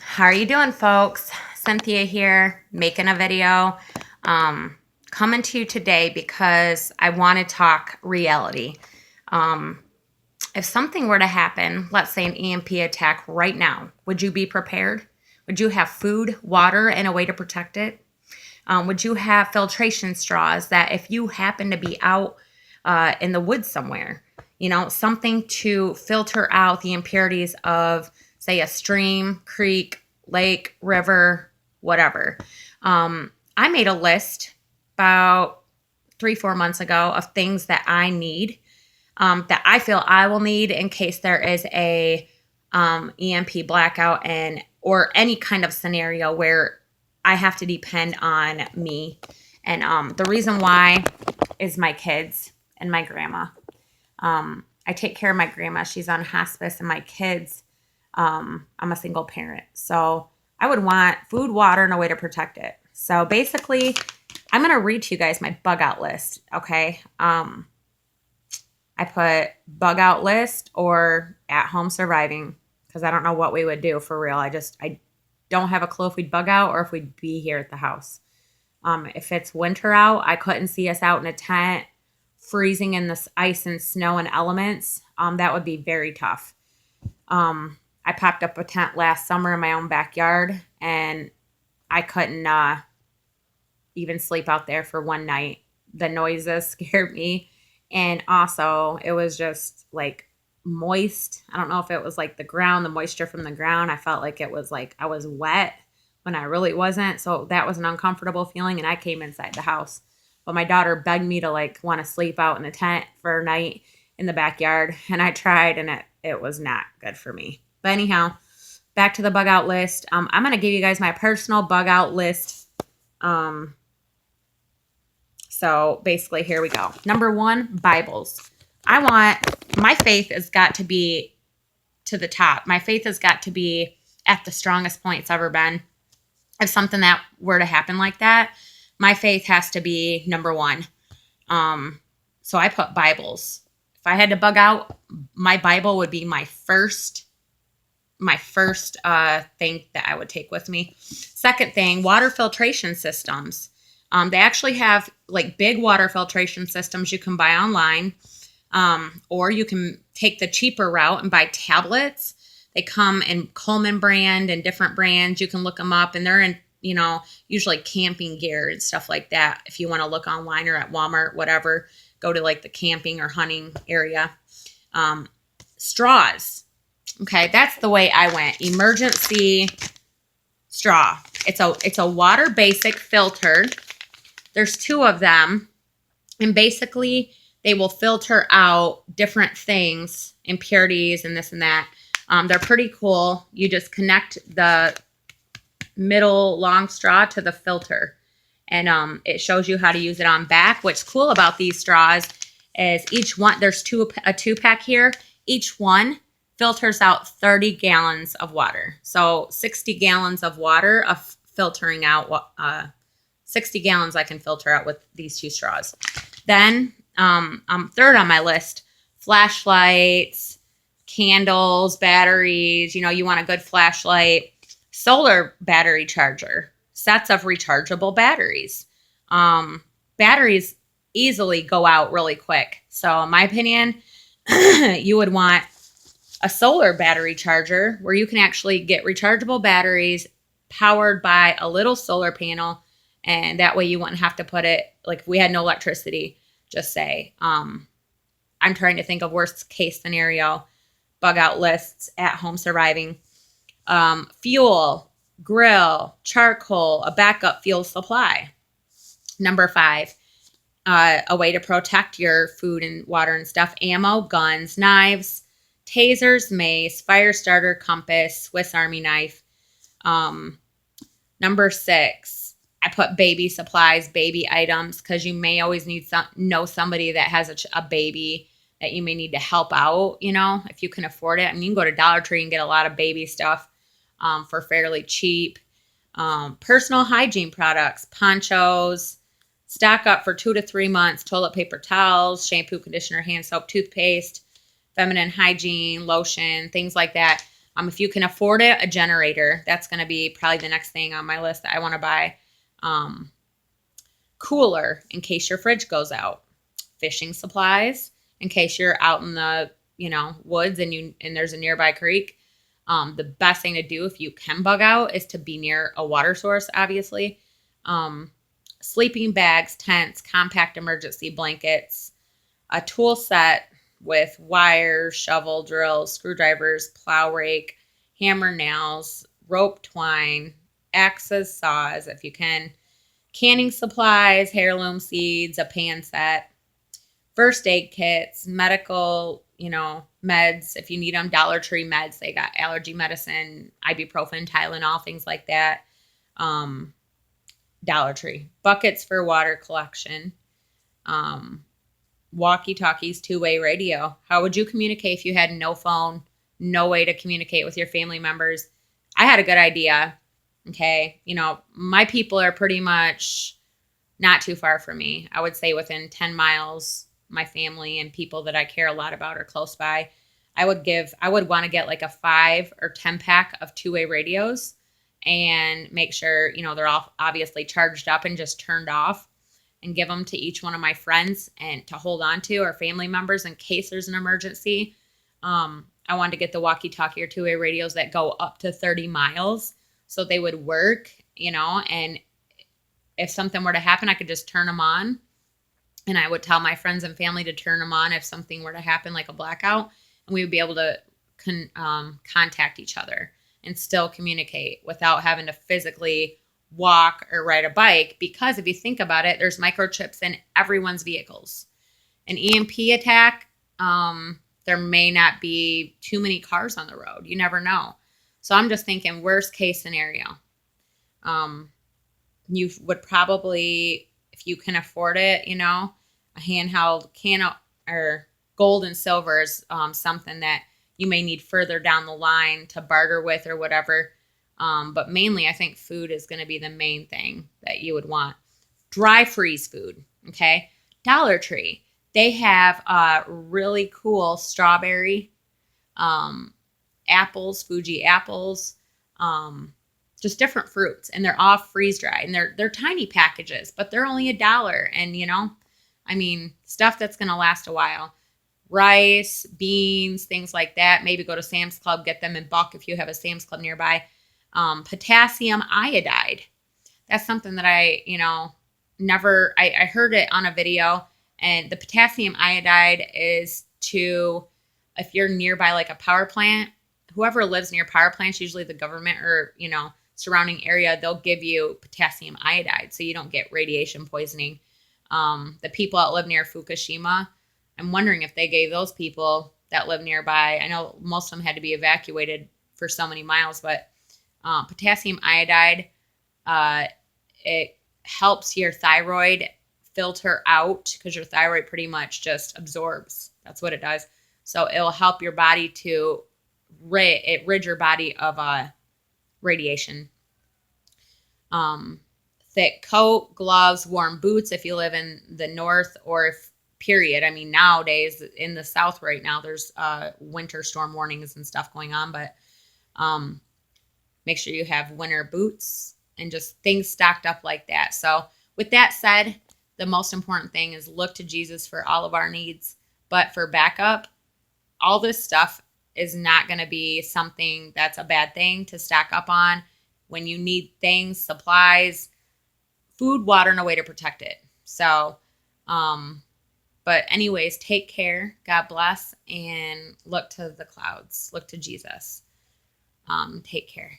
How are you doing, folks? Cynthia here, making a video. Coming to you today because I want to talk reality. Um, if something were to happen, let's say an EMP attack right now, would you be prepared? Would you have food, water, and a way to protect it? Would you have filtration straws that if you happen to be out in the woods somewhere, something to filter out the impurities of, say, a stream, creek, lake, river, whatever? I made a list about 3, 4 months ago of things that I need, that I feel I will need in case there is a EMP blackout or any kind of scenario where I have to depend on me. And the reason why is my kids and my grandma. I take care of my grandma. She's on hospice, and my kids, I'm a single parent. So I would want food, water, and a way to protect it. So basically, I'm going to read to you guys my bug out list, okay? I put bug out list or at home surviving because I don't know what we would do for real. I don't have a clue if we'd bug out or if we'd be here at the house. If it's winter out, I couldn't see us out in a tent, freezing in this ice and snow and elements. That would be very tough. I popped up a tent last summer in my own backyard, and I couldn't even sleep out there for one night. The noises scared me. And also, it was just like moist. I don't know if it was like the moisture from the ground. I felt like it was like I was wet when I really wasn't. So that was an uncomfortable feeling. And I came inside the house. But my daughter begged me to want to sleep out in the tent for a night in the backyard. And I tried, and it was not good for me. But anyhow, back to the bug out list. I'm going to give you guys my personal bug out list. So basically, here we go. Number 1, Bibles. My faith has got to be to the top. My faith has got to be at the strongest point it's ever been. If something that were to happen like that, my faith has to be number 1. So I put Bibles. If I had to bug out, my Bible would be my first thing that I would take with me. Second thing, water filtration systems. They actually have big water filtration systems you can buy online, or you can take the cheaper route and buy tablets. They come in Coleman brand and different brands. You can look them up, and they're in, usually camping gear and stuff like that. If you want to look online or at Walmart, whatever, go to the camping or hunting area. Straws. Okay, that's the way I went. Emergency straw. It's a water basic filter. There's 2 of them, and basically they will filter out different things, impurities and this and that. They're pretty cool. You just connect the middle long straw to the filter, and it shows you how to use it on back. What's cool about these straws is each one, there's a 2-pack here. Each one filters out 30 gallons of water. So 60 gallons of water of filtering out 60 gallons I can filter out with these 2 straws. Then, third on my list, flashlights, candles, batteries. You want a good flashlight, solar battery charger, sets of rechargeable batteries. Batteries easily go out really quick. So in my opinion, you would want a solar battery charger where you can actually get rechargeable batteries powered by a little solar panel. And that way you wouldn't have to put it, if we had no electricity, just say, I'm trying to think of worst case scenario, bug out lists, at home surviving, fuel, grill, charcoal, a backup fuel supply. Number 5, a way to protect your food and water and stuff, ammo, guns, knives, tasers, mace, fire starter, compass, Swiss Army knife. Number 6, I put baby supplies, baby items, because you may always know somebody that has a baby that you may need to help out, if you can afford it. I mean, you can go to Dollar Tree and get a lot of baby stuff for fairly cheap. Personal hygiene products, ponchos, stock up for 2 to 3 months, toilet paper towels, shampoo, conditioner, hand soap, toothpaste, feminine hygiene, lotion, things like that. If you can afford it, a generator. That's going to be probably the next thing on my list that I want to buy. Cooler in case your fridge goes out. Fishing supplies in case you're out in the woods and there's a nearby creek. The best thing to do if you can bug out is to be near a water source, obviously. Sleeping bags, tents, compact emergency blankets, a tool set with wires, shovel, drills, screwdrivers, plow rake, hammer, nails, rope, twine, axes, saws, if you can, canning supplies, heirloom seeds, a pan set, first aid kits, medical, meds, if you need them, Dollar Tree meds. They got allergy medicine, ibuprofen, Tylenol, things like that. Dollar Tree. Buckets for water collection. Walkie-talkies, two-way radio. How would you communicate if you had no phone, no way to communicate with your family members? I had a good idea. Okay. My people are pretty much not too far from me. I would say within 10 miles, my family and people that I care a lot about are close by. I would want to get like a 5 or 10 pack of two-way radios and make sure, they're all obviously charged up and just turned off, and give them to each one of my friends and to hold on to, or family members, in case there's an emergency. I wanted to get the walkie-talkie or two-way radios that go up to 30 miles so they would work, and if something were to happen, I could just turn them on, and I would tell my friends and family to turn them on if something were to happen, like a blackout, and we would be able to contact each other and still communicate without having to physically walk or ride a bike. Because if you think about it, there's microchips in everyone's vehicles. An EMP attack, there may not be too many cars on the road. You never know. So I'm just thinking worst case scenario. You would probably, if you can afford it, a handheld or gold and silver is something that you may need further down the line to barter with or whatever. But mainly, I think food is going to be the main thing that you would want. Dry freeze food, okay? Dollar Tree, they have really cool strawberry, apples, Fuji apples, just different fruits, and they're all freeze dried, and they're tiny packages, but they're only $1, and stuff that's going to last a while. Rice, beans, things like that. Maybe go to Sam's Club, get them in bulk if you have a Sam's Club nearby. Potassium iodide. That's something that I heard it on a video, and the potassium iodide is if you're nearby like a power plant, whoever lives near power plants, usually the government or, surrounding area, they'll give you potassium iodide so you don't get radiation poisoning. The people that live near Fukushima, I'm wondering if they gave those people that live nearby, I know most of them had to be evacuated for so many miles, but potassium iodide, it helps your thyroid filter out, because your thyroid pretty much just absorbs. That's what it does. So it'll help your body to rid your body of radiation. Thick coat, gloves, warm boots if you live in the north, or if period. Nowadays in the south right now, there's winter storm warnings and stuff going on, but make sure you have winter boots and just things stocked up like that. So with that said, the most important thing is look to Jesus for all of our needs. But for backup, all this stuff is not going to be something that's a bad thing to stack up on when you need things, supplies, food, water, and a way to protect it. So, but anyways, take care. God bless, and look to the clouds. Look to Jesus. Take care.